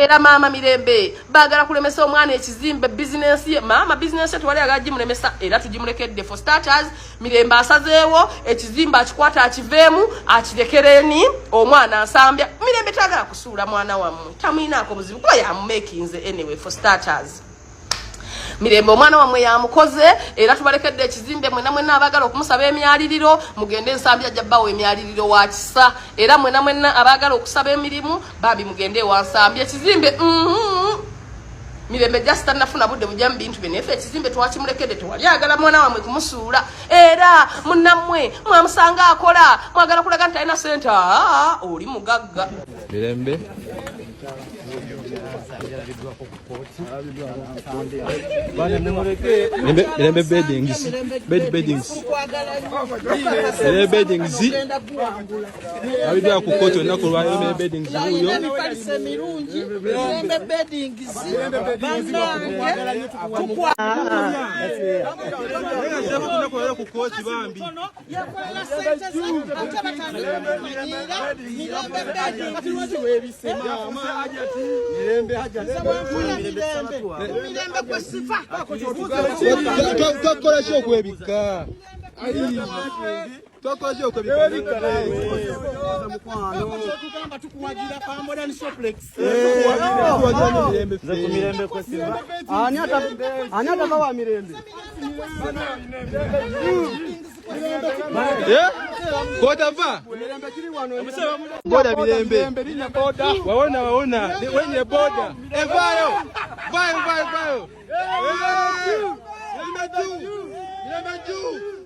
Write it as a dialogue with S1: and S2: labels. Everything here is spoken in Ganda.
S1: era mama Mirembe bagala kulemesa omwana ekizimbe business ye mama business twali agaji mulemesa era tujimulekedde for starters Mirembe asazeewo ekizimbe akikwata akiveemu akirekereni omwana asambya Mirembe tagala kusuula mwana wamu tamwinaako buzibu kuba yamumakinze anyway for starters Mirembe omwana wamwe yamukoze era tubalekedde ekizimbe mwena abagala okumusaba emyaliriro mugende nsambya jabbawo emyaliriro wa kisa era mwena abagala okusaba emirimu babi mugende wansambya ekizimbe Mirembe just nafuna budde bujja mbintu benefe ekizimbe twakimulekedde tewali agala mwana wamwe kumusuula era munnamwe mwamusanga akola mwagala kulaga nti alina sente oli mugagga
S2: Mirembe Mirembe beddings abidwa ku koto na kulwa Mirembe beddings huyo
S3: Mirembe kwa sifa
S2: tukora cyo kwebika tukora cyo kwebika
S3: tukamba tukuwagira pa modern shoplex
S2: Mirembe kwa sifa
S3: ani hata wa Mirembe
S2: Kotava boda Mirembe waona wenye boda evayo vayo Mirembe juu